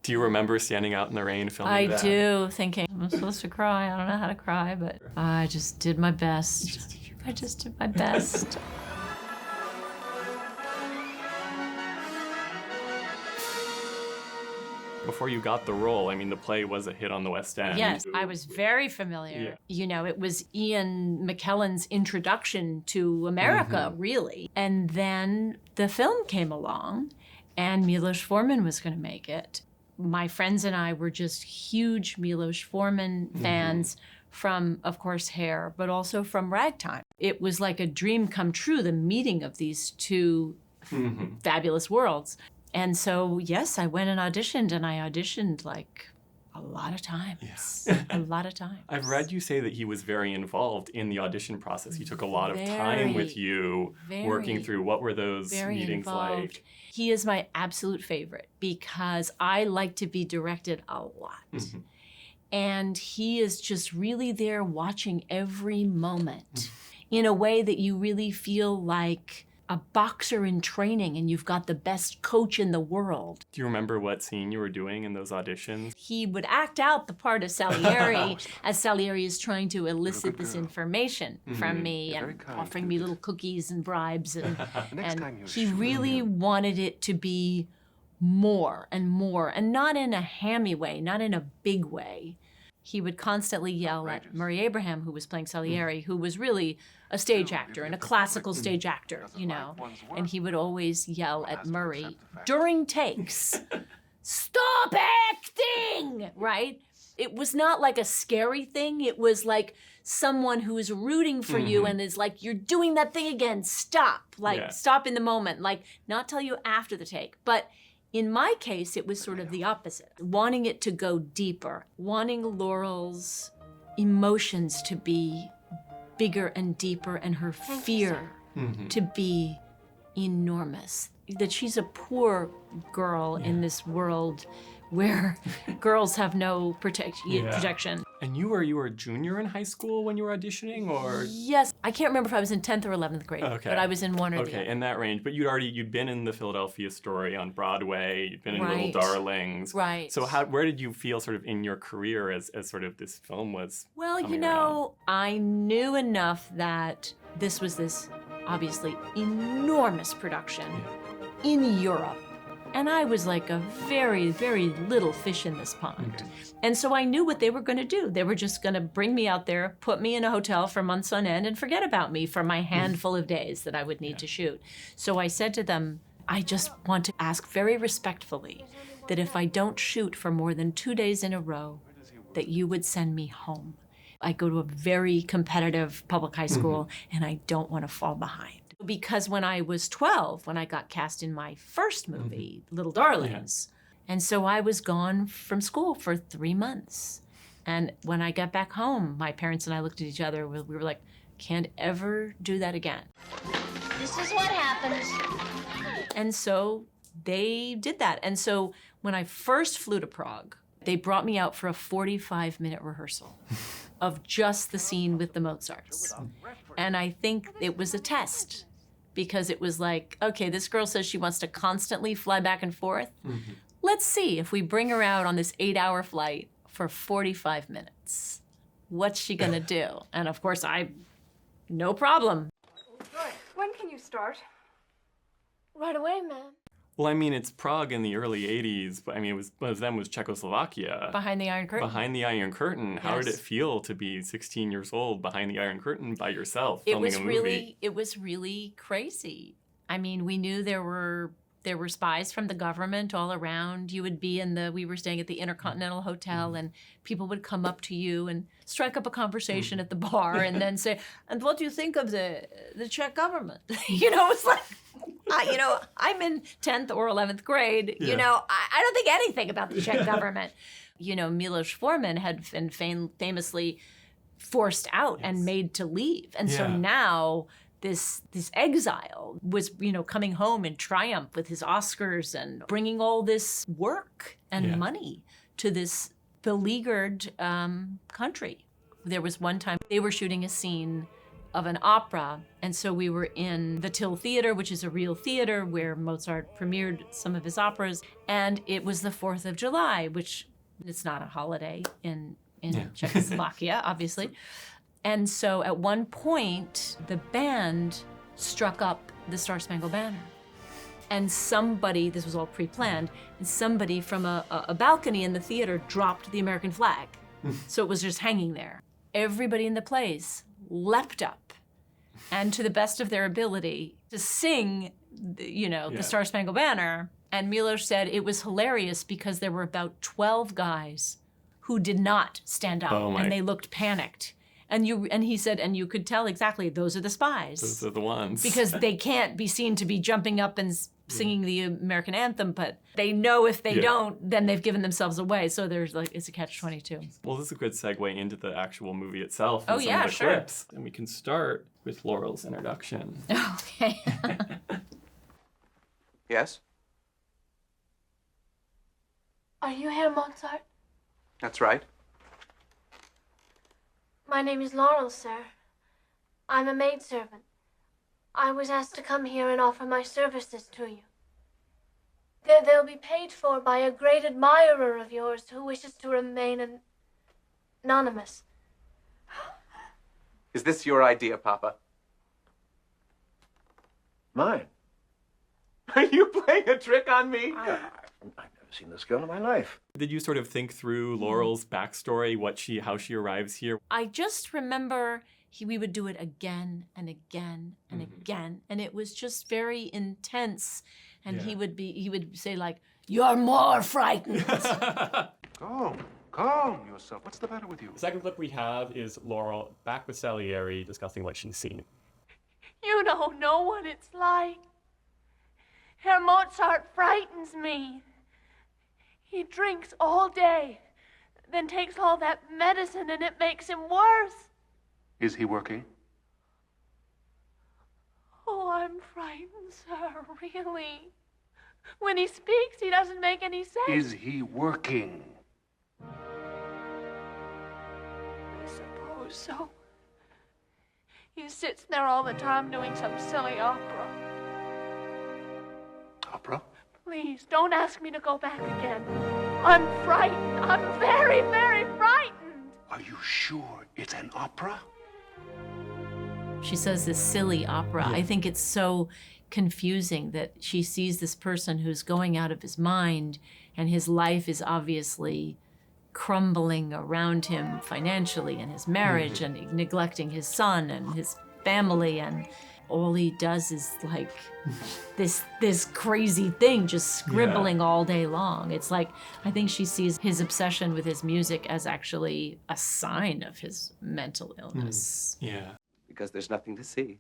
Do you remember standing out in the rain filming I that? do, thinking, I'm supposed to cry. I don't know how to cry, but I just did my best. I just did my best. Before you got the role, I mean, the play was a hit on the West End. Yes, I was very familiar. Yeah. You know, it was Ian McKellen's introduction to America, really. And then the film came along, and Miloš Forman was going to make it. My friends and I were just huge Miloš Forman fans from, of course, Hair, but also from Ragtime. It was like a dream come true, the meeting of these two fabulous worlds. And so, yes, I went and auditioned, and I auditioned like a lot of times. Yeah. A lot of times. I've read you say that he was very involved in the audition process. He took a lot of time with you working through. What were those meetings like? He is my absolute favorite because I like to be directed a lot. And he is just really there watching every moment in a way that you really feel like a boxer in training and you've got the best coach in the world. Do you remember what scene you were doing in those auditions? He would act out the part of Salieri as Salieri is trying to elicit this information from me and offering me little cookies and bribes. And he really wanted it to be more, and not in a hammy way, not in a big way. He would constantly yell at Murray Abraham, who was playing Salieri, who was really a stage actor and a classical stage actor, you know. And he would always yell at Murray during takes, "Stop acting!" Right? It was not like a scary thing. It was like someone who is rooting for you and is like, "You're doing that thing again. Stop!" Like, stop in the moment. Like, not tell you after the take, but. In my case, it was sort of the opposite. Wanting it to go deeper, wanting Laurel's emotions to be bigger and deeper and her fear to be enormous. That she's a poor girl in this world where girls have no protection. And you were a junior in high school when you were auditioning, or? Yes, I can't remember if I was in 10th or 11th grade, but I was in one or the other. Okay, in that range. But you'd been in the Philadelphia Story on Broadway, you'd been in Little Darlings. Right. So where did you feel sort of in your career as sort of this film was coming around? I knew enough that this was this obviously enormous production in Europe. And I was like a very, very little fish in this pond. And so I knew what they were going to do. They were just going to bring me out there, put me in a hotel for months on end, and forget about me for my handful of days that I would need to shoot. So I said to them, I just want to ask very respectfully that if I don't shoot for more than 2 days in a row, that you would send me home. I go to a very competitive public high school, and I don't want to fall behind. Because when I was 12, when I got cast in my first movie, Little Darlings, and so I was gone from school for 3 months. And when I got back home, my parents and I looked at each other, we were like, can't ever do that again. This is what happens. And so they did that. And so when I first flew to Prague, they brought me out for a 45-minute rehearsal of just the scene with the Mozarts. And I think it was a test because it was like, okay, this girl says she wants to constantly fly back and forth. Let's see if we bring her out on this 8-hour flight for 45 minutes. What's she gonna do? And of course, no problem. When can you start? Right away, ma'am. Well, I mean, it's Prague in the early 80s, but I mean, one of them was Czechoslovakia. Behind the Iron Curtain. Behind the Iron Curtain. How did it feel to be 16 years old behind the Iron Curtain by yourself filming a movie? It was really crazy. I mean, we knew there were spies from the government all around. You would be we were staying at the Intercontinental Hotel, and people would come up to you and strike up a conversation at the bar and then say, and what do you think of the Czech government? It's like, I'm in 10th or 11th grade. I don't think anything about the Czech government. Miloš Forman had been famously forced out and made to leave. And so now this exile was, coming home in triumph with his Oscars and bringing all this work and money to this beleaguered country. There was one time they were shooting a scene of an opera. And so we were in the Till Theater, which is a real theater where Mozart premiered some of his operas. And it was the 4th of July, which it's not a holiday in Czechoslovakia, obviously. And so at one point, the band struck up the Star Spangled Banner. And somebody, this was all pre-planned, and somebody from a balcony in the theater dropped the American flag. So it was just hanging there. Everybody in the place leapt up, and to the best of their ability, to sing, the Star Spangled Banner. And Miloš said it was hilarious because there were about 12 guys who did not stand up, and they looked panicked. And he said, and you could tell exactly, those are the spies. Those are the ones. Because they can't be seen to be jumping up and singing the American anthem, but they know if they don't, then they've given themselves away. So there's it's a catch-22. Well, this is a good segue into the actual movie itself. Oh, and some of the clips. And we can start with Laurel's introduction. Okay. Yes? Are you Herr Mozart? That's right. My name is Laurel, sir. I'm a maidservant. I was asked to come here and offer my services to you. They'll be paid for by a great admirer of yours who wishes to remain anonymous. Is this your idea, Papa? Mine? Are you playing a trick on me? I've never seen this girl in my life. Did you sort of think through Laurel's backstory, how she arrives here? I just remember we would do it again and again and again, and it was just very intense. And he would say like, "You're more frightened." Calm yourself. What's the matter with you? The second clip we have is Laurel back with Salieri discussing what she's seen. You don't know what it's like. Herr Mozart frightens me. He drinks all day, then takes all that medicine and it makes him worse. Is he working? Oh, I'm frightened, sir, really. When he speaks, he doesn't make any sense. Is he working? I suppose so. He sits there all the time doing some silly opera. Opera? Please, don't ask me to go back again. I'm frightened. I'm very, very frightened. Are you sure it's an opera? She says this silly opera. I think it's so confusing that she sees this person who's going out of his mind, and his life is obviously crumbling around him financially, and his marriage, and neglecting his son and his family, and all he does is like this crazy thing, just scribbling all day long. It's like, I think she sees his obsession with his music as actually a sign of his mental illness. Yeah. Because there's nothing to see.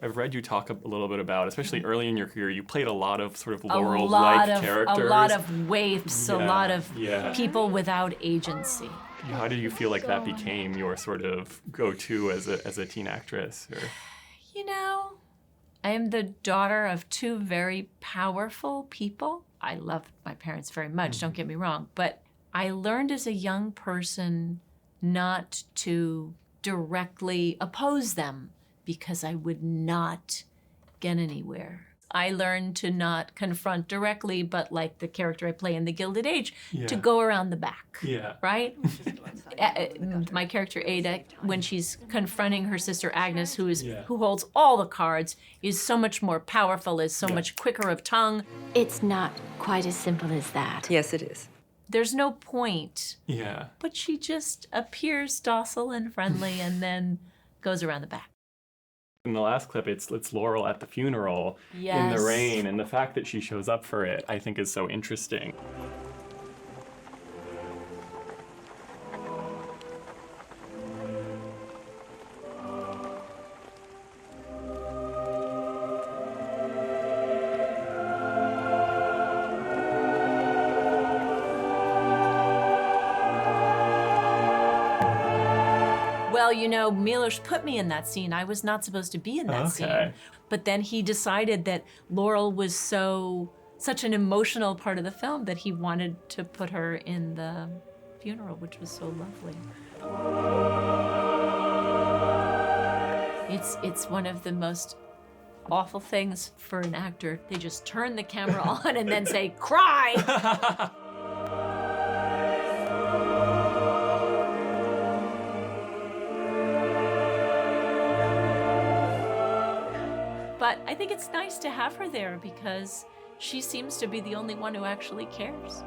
I've read you talk a little bit about, especially early in your career, you played a lot of sort of Laurel-like characters. A lot of waifs, a lot of people without agency. How did you feel like that became your sort of go-to as a teen actress? Or? You know, I am the daughter of two very powerful people. I love my parents very much, don't get me wrong, but I learned as a young person not to directly oppose them because I would not get anywhere. I learned to not confront directly, but like the character I play in the Gilded Age, to go around the back, right? My character Ada, when she's confronting her sister Agnes, who holds all the cards, is so much more powerful, is so much quicker of tongue. It's not quite as simple as that. Yes, it is. There's no point. Yeah. But she just appears docile and friendly and then goes around the back. In the last clip, it's Laurel at the funeral in the rain, and the fact that she shows up for it, I think, is so interesting. Well, you know, Miloš put me in that scene. I was not supposed to be in that scene. But then he decided that Laurel was such an emotional part of the film that he wanted to put her in the funeral, which was so lovely. It's one of the most awful things for an actor. They just turn the camera on and then say, cry! But I think it's nice to have her there because she seems to be the only one who actually cares.